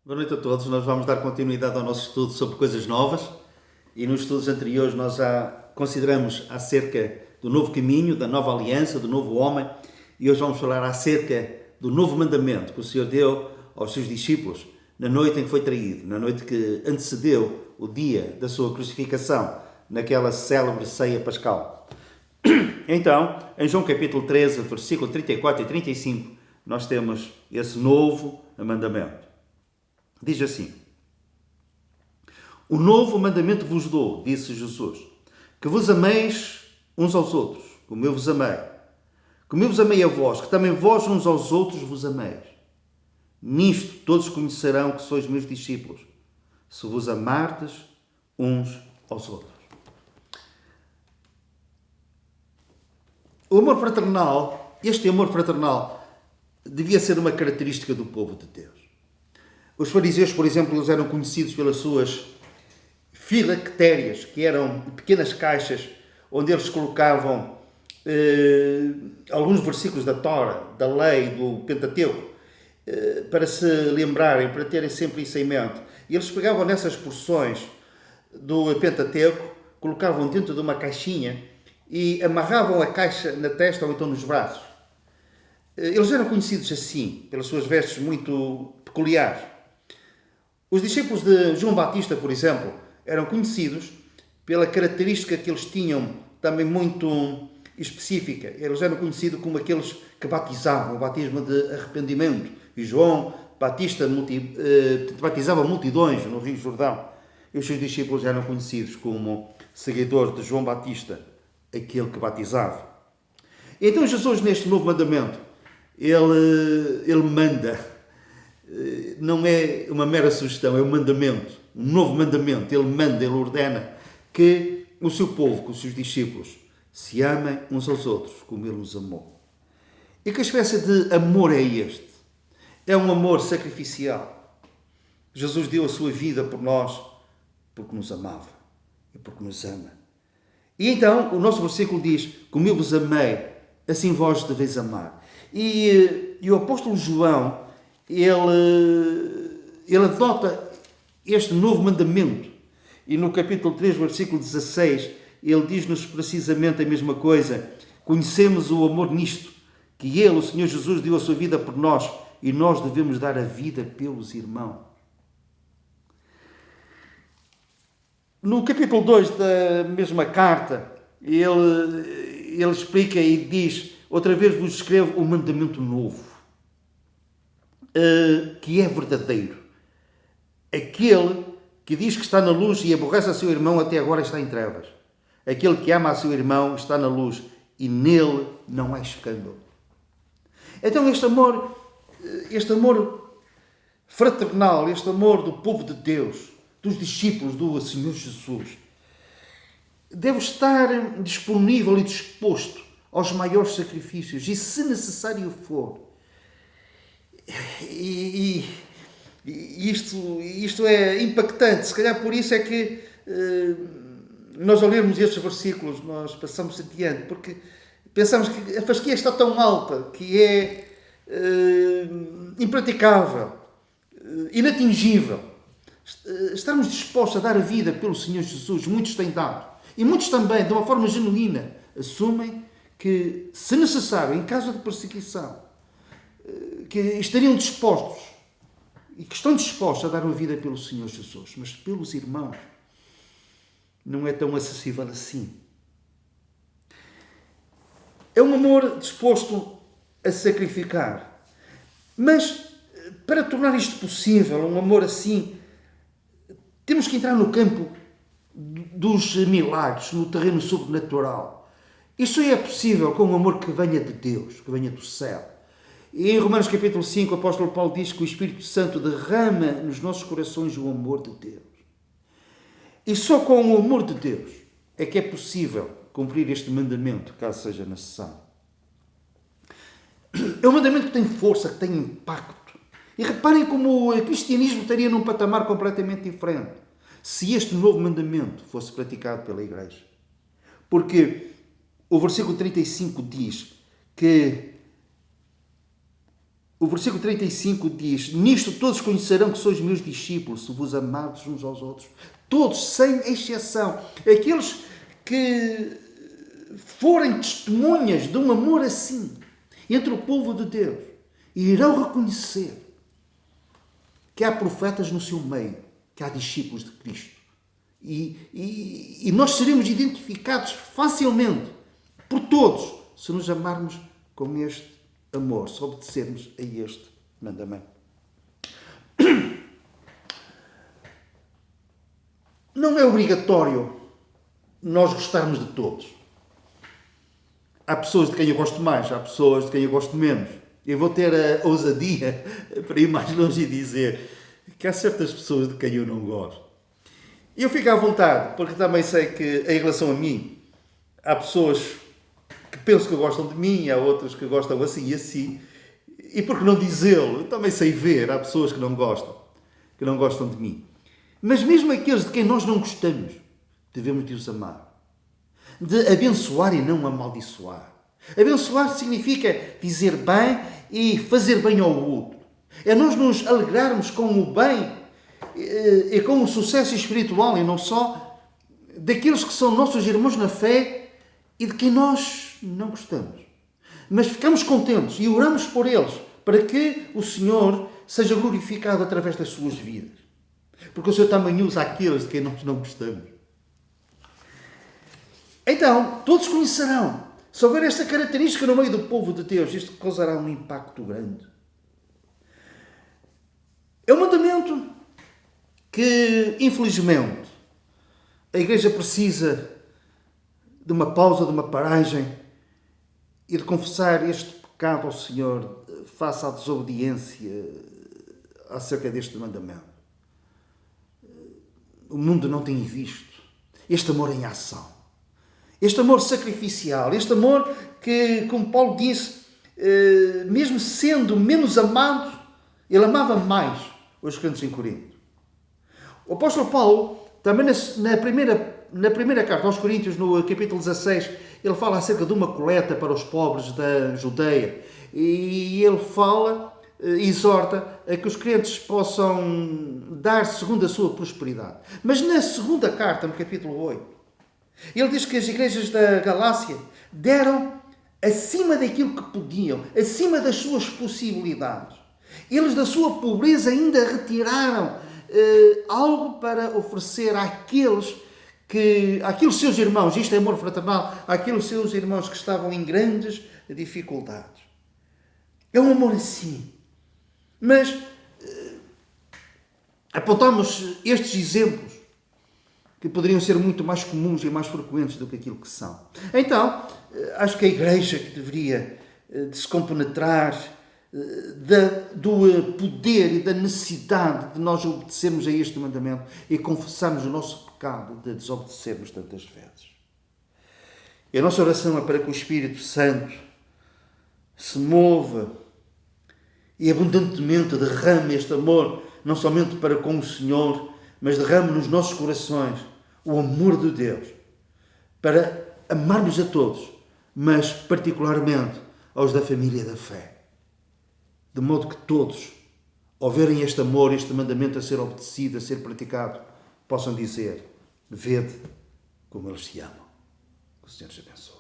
Boa noite a todos. Nós vamos dar continuidade ao nosso estudo sobre coisas novas e nos estudos anteriores nós já consideramos acerca do novo caminho, da nova aliança, do novo homem e hoje vamos falar acerca do novo mandamento que o Senhor deu aos seus discípulos na noite em que foi traído, na noite que antecedeu o dia da sua crucificação, naquela célebre ceia pascal. Então, em João capítulo 13, versículo 34 e 35, nós temos esse novo mandamento. Diz assim: O novo mandamento vos dou, disse Jesus, que vos ameis uns aos outros, como eu vos amei. Como eu vos amei a vós, que também vós uns aos outros vos ameis. Nisto todos conhecerão que sois meus discípulos, se vos amardes uns aos outros. O amor fraternal, este amor fraternal, devia ser uma característica do povo de Deus. Os fariseus, por exemplo, eles eram conhecidos pelas suas filactérias, que eram pequenas caixas onde eles colocavam alguns versículos da Tora, da lei, do Pentateuco, para se lembrarem, para terem sempre isso em mente. E eles pegavam nessas porções do Pentateuco, colocavam dentro de uma caixinha e amarravam a caixa na testa ou então nos braços. Eles eram conhecidos assim, pelas suas vestes muito peculiares. Os discípulos de João Batista, por exemplo, eram conhecidos pela característica que eles tinham também muito específica. Eles eram conhecidos como aqueles que batizavam, o batismo de arrependimento. E João Batista batizava multidões no Rio Jordão. E os seus discípulos eram conhecidos como seguidores de João Batista, aquele que batizava. Então Jesus, neste novo mandamento, ele manda. Não é uma mera sugestão, é um mandamento, um novo mandamento. Ele manda, ele ordena que o seu povo, que os seus discípulos, se amem uns aos outros, como ele os amou. E que espécie de amor é este? É um amor sacrificial. Jesus deu a sua vida por nós, porque nos amava e porque nos ama. E então, o nosso versículo diz: como eu vos amei, assim vós deveis amar. E o apóstolo João, ele adota este novo mandamento. E no capítulo 3, versículo 16, ele diz-nos precisamente a mesma coisa. Conhecemos o amor nisto, que ele, o Senhor Jesus, deu a sua vida por nós e nós devemos dar a vida pelos irmãos. No capítulo 2 da mesma carta, ele explica e diz: outra vez vos escrevo um mandamento novo, que é verdadeiro. Aquele que diz que está na luz e aborrece a seu irmão até agora está em trevas. Aquele que ama a seu irmão está na luz e nele não há escândalo. Então este amor fraternal, este amor do povo de Deus, dos discípulos do Senhor Jesus, deve estar disponível e disposto aos maiores sacrifícios e, se necessário for, isto é impactante. Se calhar por isso é que nós, ao lermos estes versículos, nós passamos adiante, porque pensamos que a fasquia está tão alta que é impraticável, inatingível. Estarmos dispostos a dar a vida pelo Senhor Jesus. Muitos têm dado. E muitos também, de uma forma genuína, assumem que, se necessário, em caso de perseguição, que estariam dispostos e que estão dispostos a dar uma vida pelo Senhor Jesus, mas pelos irmãos não é tão acessível assim. É um amor disposto a sacrificar. Mas, para tornar isto possível, um amor assim, temos que entrar no campo dos milagres, no terreno sobrenatural. Isso é possível com um amor que venha de Deus, que venha do céu. E em Romanos capítulo 5, o apóstolo Paulo diz que o Espírito Santo derrama nos nossos corações o amor de Deus. E só com o amor de Deus é que é possível cumprir este mandamento, caso seja necessário. É um mandamento que tem força, que tem impacto. E reparem como o cristianismo estaria num patamar completamente diferente se este novo mandamento fosse praticado pela Igreja. Porque o versículo 35 diz que O versículo 35 diz: nisto todos conhecerão que sois meus discípulos, se vos amardes uns aos outros. Todos, sem exceção. Aqueles que forem testemunhas de um amor assim entre o povo de Deus, irão reconhecer que há profetas no seu meio, que há discípulos de Cristo. E nós seremos identificados facilmente por todos se nos amarmos com este amor, se obedecermos a este mandamento. Não é obrigatório nós gostarmos de todos. Há pessoas de quem eu gosto mais, há pessoas de quem eu gosto menos. Eu vou ter a ousadia para ir mais longe e dizer que há certas pessoas de quem eu não gosto. Eu fico à vontade, porque também sei que em relação a mim, há pessoas que penso que gostam de mim, há outras que gostam assim e assim. E por que não dizê-lo? Eu também sei ver, há pessoas que não gostam de mim. Mas mesmo aqueles de quem nós não gostamos, devemos de os amar. De abençoar e não amaldiçoar. Abençoar significa dizer bem e fazer bem ao outro. É nós nos alegrarmos com o bem e com o sucesso espiritual e não só daqueles que são nossos irmãos na fé e de quem nós não gostamos. Mas ficamos contentes e oramos por eles para que o Senhor seja glorificado através das suas vidas. Porque o Senhor também usa aqueles de quem nós não gostamos. Então, todos conhecerão. Se houver esta característica no meio do povo de Deus, isto causará um impacto grande. É um mandamento que, infelizmente, a Igreja precisa de uma pausa, de uma paragem e de confessar este pecado ao Senhor face à desobediência acerca deste mandamento. O mundo não tem visto este amor em ação. Este amor sacrificial, este amor que, como Paulo disse, mesmo sendo menos amado, ele amava mais os crentes em Corinto. O apóstolo Paulo, também na primeira carta aos Coríntios, no capítulo 16, ele fala acerca de uma coleta para os pobres da Judeia. E ele fala, exorta a que os crentes possam dar segundo a sua prosperidade. Mas na segunda carta, no capítulo 8, ele diz que as igrejas da Galácia deram acima daquilo que podiam, acima das suas possibilidades. Eles da sua pobreza ainda retiraram algo para oferecer àqueles seus irmãos, isto é amor fraternal, àqueles seus irmãos que estavam em grandes dificuldades. É um amor assim. Mas apontamos estes exemplos que poderiam ser muito mais comuns e mais frequentes do que aquilo que são. Então, acho que a Igreja que deveria de se compenetrar do poder e da necessidade de nós obedecermos a este mandamento e confessarmos o nosso pecado de desobedecermos tantas vezes. E a nossa oração é para que o Espírito Santo se mova e abundantemente derrame este amor, não somente para com o Senhor, mas derrame nos nossos corações o amor de Deus, para amarmos a todos, mas particularmente aos da família da fé. De modo que todos, ao verem este amor, este mandamento a ser obedecido, a ser praticado, possam dizer: vede como eles se amam. Que o Senhor te abençoe.